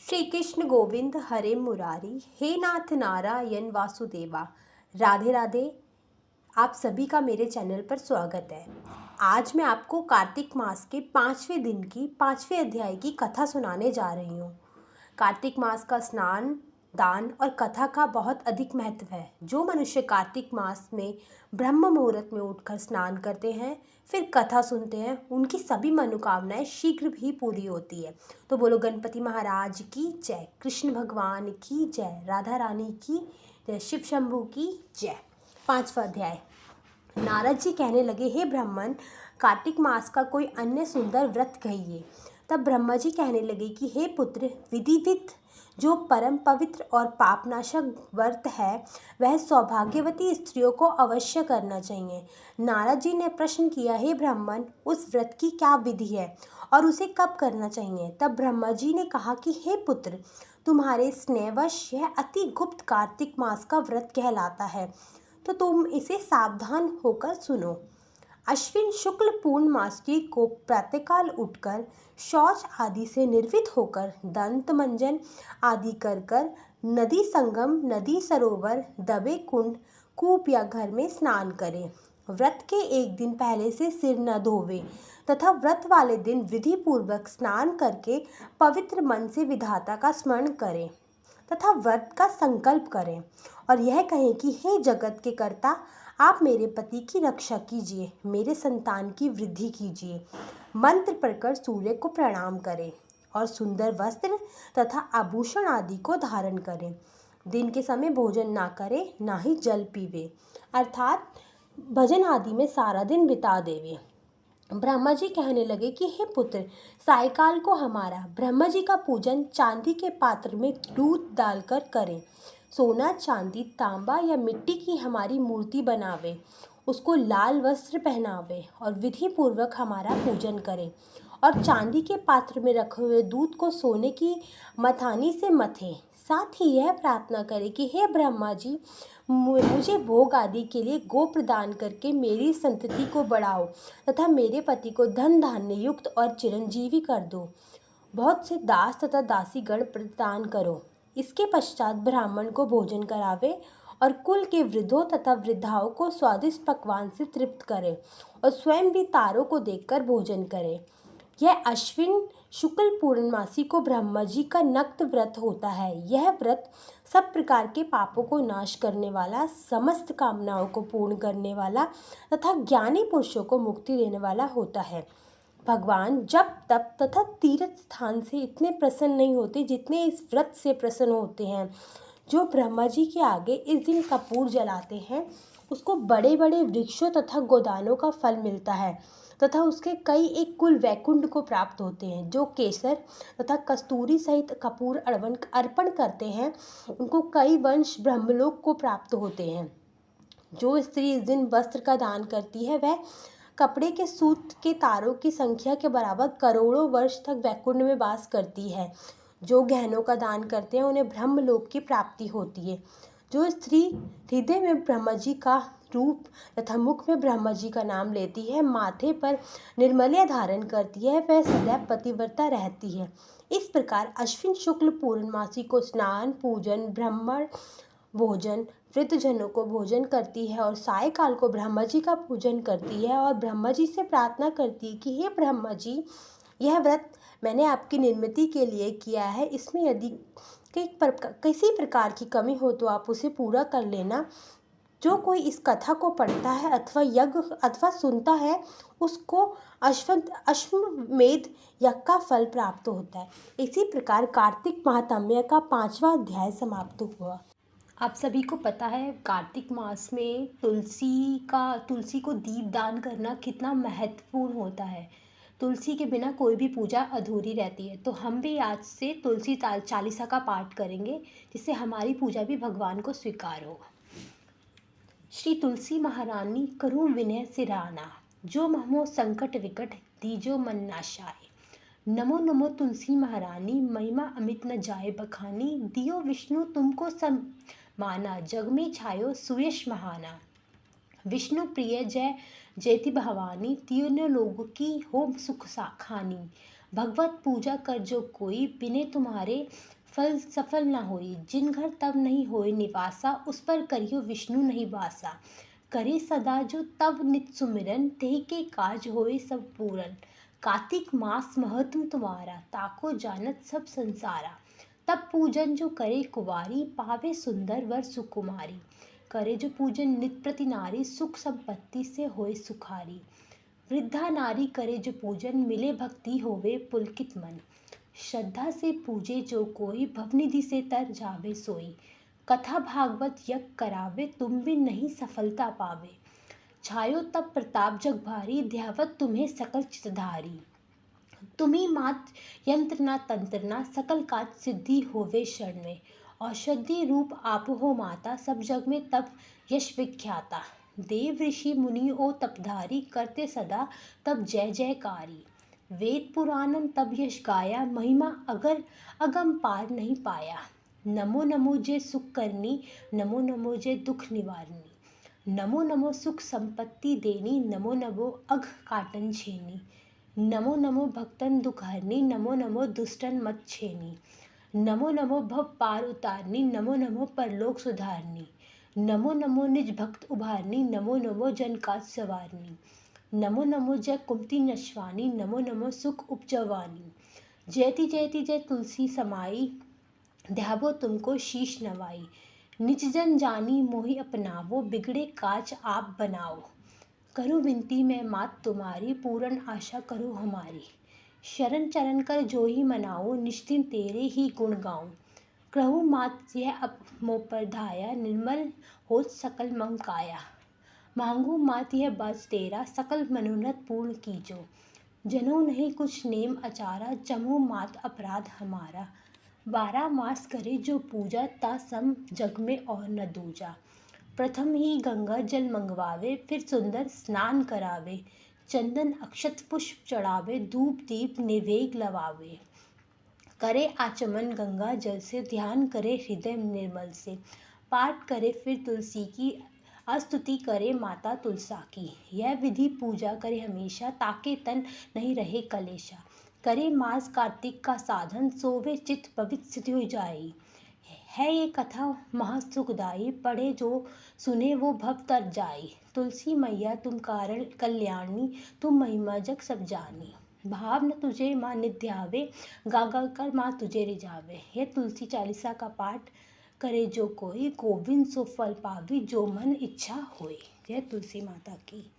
श्री कृष्ण गोविंद हरे मुरारी, हे नाथ नारायण वासुदेवा। राधे राधे। आप सभी का मेरे चैनल पर स्वागत है। आज मैं आपको कार्तिक मास के 5वें दिन की 5वें अध्याय की कथा सुनाने जा रही हूँ। कार्तिक मास का स्नान, दान और कथा का बहुत अधिक महत्व है। जो मनुष्य कार्तिक मास में ब्रह्म मुहूर्त में उठकर स्नान करते हैं, फिर कथा सुनते हैं, उनकी सभी मनोकामनाएं शीघ्र ही पूरी होती है। तो बोलो गणपति महाराज की जय, कृष्ण भगवान की जय, राधा रानी की जय, शिव शंभू की जय। 5वां अध्याय। नारद जी कहने लगे, हे ब्राह्मण, कार्तिक मास का कोई अन्य सुंदर व्रत कहिए। तब ब्रह्मा जी कहने लगे कि हे पुत्र, विधिवित जो परम पवित्र और पापनाशक व्रत है, वह सौभाग्यवती स्त्रियों को अवश्य करना चाहिए। नारद जी ने प्रश्न किया, हे ब्राह्मण, उस व्रत की क्या विधि है और उसे कब करना चाहिए? तब ब्रह्मा जी ने कहा कि हे पुत्र, तुम्हारे स्नेहवश यह अति गुप्त कार्तिक मास का व्रत कहलाता है, तो तुम इसे सावधान होकर सुनो। अश्विन शुक्ल पूर्णमासी को प्रातःकाल उठकर शौच आदि से निर्वित होकर दंत मंजन आदि कर नदी संगम, नदी सरोवर, दबे कुंड, कूप या घर में स्नान करें। व्रत के एक दिन पहले से सिर न धोवे तथा व्रत वाले दिन विधि पूर्वक स्नान करके पवित्र मन से विधाता का स्मरण करें तथा व्रत का संकल्प करें और यह कहें कि हे जगत के कर्ता, आप मेरे पति की रक्षा कीजिए, मेरे संतान की वृद्धि कीजिए। मंत्र पढ़कर सूर्य को प्रणाम करें और सुंदर वस्त्र तथा आभूषण आदि को धारण करें। दिन के समय भोजन ना करें, ना ही जल पीवे, अर्थात भजन आदि में सारा दिन बिता देवे। ब्रह्मा जी कहने लगे कि हे पुत्र, सायकाल को हमारा ब्रह्मा जी का पूजन चांदी के पात्र में दूध डालकर करें। सोना, चांदी, तांबा या मिट्टी की हमारी मूर्ति बनावे, उसको लाल वस्त्र पहनावे और विधि पूर्वक हमारा पूजन करें और चांदी के पात्र में रखे हुए दूध को सोने की मथानी से मथें। साथ ही यह प्रार्थना करें कि हे ब्रह्मा जी, मुझे भोग आदि के लिए गो प्रदान करके मेरी संतति को बढ़ाओ तथा मेरे पति को धन धान्य युक्त और चिरंजीवी कर दो। बहुत से दास तथा दासी गण प्रदान करो। इसके पश्चात ब्राह्मण को भोजन करावे और कुल के वृद्धों तथा वृद्धाओं को स्वादिष्ट पकवान से तृप्त करे और स्वयं भी तारों को देखकर भोजन करे। यह अश्विन शुक्ल पूर्णमासी को ब्रह्मा जी का नक्त व्रत होता है। यह व्रत सब प्रकार के पापों को नाश करने वाला, समस्त कामनाओं को पूर्ण करने वाला तथा ज्ञानी पुरुषों को मुक्ति देने वाला होता है। भगवान जप तप तथा तीर्थ स्थान से इतने प्रसन्न नहीं होते जितने इस व्रत से प्रसन्न होते हैं। जो ब्रह्मा जी के आगे इस दिन कपूर जलाते हैं, उसको बड़े बड़े वृक्षों तथा गोदानों का फल मिलता है तथा उसके कई एक कुल वैकुंठ को प्राप्त होते हैं। जो केसर तथा कस्तूरी सहित कपूर अर्पण करते हैं, उनको कई वंश ब्रह्मलोक को प्राप्त होते हैं। जो स्त्री इस दिन वस्त्र का दान करती है, वह कपड़े के सूत के तारों की संख्या के बराबर करोड़ों वर्ष तक वैकुंठ में वास करती है। जो गहनों का दान करते हैं, उन्हें ब्रह्मलोक की प्राप्ति होती है। जो स्त्री हृदय में ब्रह्मा जी का रूप तथा मुख में ब्रह्मा जी का नाम लेती है, माथे पर निर्मल्य धारण करती है, वह सदैव पतिव्रता रहती है। इस प्रकार अश्विन शुक्ल पूर्णमासी को स्नान, पूजन, ब्राह्मण भोजन, वृद्धजनों को भोजन करती है और सायकाल को ब्रह्मा जी का पूजन करती है और ब्रह्मा जी से प्रार्थना करती है कि हे ब्रह्मा जी, यह व्रत मैंने आपकी निर्मिति के लिए किया है। इसमें यदि किसी प्रकार की कमी हो तो आप उसे पूरा कर लेना। जो कोई इस कथा को पढ़ता है अथवा यज्ञ अथवा सुनता है, उसको अश्वमेध यज्ञ का फल प्राप्त होता है। इसी प्रकार कार्तिक महात्म्य का 5वां अध्याय समाप्त हुआ। आप सभी को पता है कार्तिक मास में तुलसी को दीप दान करना कितना महत्वपूर्ण होता है। तुलसी के बिना कोई भी पूजा अधूरी रहती है। तो हम भी आज से तुलसी चालीसा का पाठ करेंगे, जिससे हमारी पूजा भी भगवान को स्वीकार हो। श्री तुलसी महारानी करूँ विनय सिराना, जो महमो संकट विकट दीजो मन नाशाय। नमो नमो तुलसी महारानी, महिमा अमित न जाए बखानी। दियो विष्णु तुमको माना, जग में छायो सुयश महाना। विष्णु प्रिय जय जयति भवानी, तीनों लोगों की हो सुख खानी। भगवत पूजा कर जो कोई, बिने तुम्हारे फल सफल न होई। जिन घर तब नहीं होए निवासा, उस पर करियो विष्णु नहीं वासा। करे सदा जो तब नित सुमिरन, तेहि के काज होए सब पूरन। कार्तिक मास महत्म तुम्हारा, ताको जानत सब संसारा। तब पूजन जो करे कुवारी, पावे सुंदर वर सुकुमारी। करे जो पूजन नित प्रति नारी, सुख संपत्ति से होए सुखारी। वृद्धा नारी करे जो पूजन, मिले भक्ति होवे पुलकित मन। श्रद्धा से पूजे जो कोई, भवनिधि से तर जावे सोई। कथा भागवत यज्ञ करावे, तुम बिन नहीं सफलता पावे। छायो तब प्रताप जग भारी, ध्यावत तुम्हें सकल चितधारी। तुम्ही मात यंत्र ना तंत्र ना, सकल काज सिद्धि होवे शरण में। औषधि रूप आप हो माता, सब जग में तब यश विख्याता। देव ऋषि मुनि ओ तपधारी, करते सदा तब जय जयकारी। वेद पुराणन तब यश गाया, महिमा अगर अगम पार नहीं पाया। नमो नमो जय सुख करनी, नमो नमो जय दुख निवारनी। नमो नमो सुख संपत्ति देनी, नमो नमो अघ काटन छेनी। नमो नमो भक्तन दुख हरनी, नमो नमो दुष्टन मत छेनी। नमो नमो भव पार उतारनी, नमो नमो परलोक सुधारनी। नमो नमो निज भक्त उभारनी, नमो नमो जन काज सवारनी। नमो नमो जय कुमति नशवानी, नमो नमो सुख उपजवानी। जयति जयति जय तुलसी समाई, ध्यावो तुमको शीश नवाई। निज जन जानी मोहि अपनावो, बिगड़े काज आप बनाओ। करूँ विनती मैं मात तुम्हारी, पूर्ण आशा करूँ हमारी। शरण चरण कर जो ही मनाओ, निश्चिन तेरे ही गुण गाऊं। कहूँ मात यह अब मोह पर धाया, निर्मल हो सकल मंग काया। मांगू मात यह बाज तेरा, सकल मनोरथ पूर्ण कीजो। जनऊ नहीं कुछ नेम अचारा, जमो मात अपराध हमारा। 12 मास करे जो पूजा, ता सम जग में और न दूजा। प्रथम ही गंगा जल मंगवावे, फिर सुंदर स्नान करावे। चंदन अक्षत पुष्प चढ़ावे, धूप दीप निवेग लवावे। करे आचमन गंगा जल से, ध्यान करे हृदय निर्मल से। पाठ करे फिर तुलसी की, स्तुति करे माता तुलसा की। यह विधि पूजा करे हमेशा, ताके तन नहीं रहे कलेशा। करे मास कार्तिक का साधन, सोवे चित्त पवित्र सिद्ध हो जाई। है ये कथा महासुखदाई, पढ़े जो सुने वो भव तर जाई। तुलसी मैया तुम कारण कल्याणी, तुम महिमा जग सब जानी। भाव न तुझे माँ नित ध्यावे, गा गा कर माँ तुझे रिझावे। यह तुलसी चालीसा का पाठ करे जो कोई, गोविंद सो फल पावी, जो मन इच्छा होई। जय तुलसी माता की।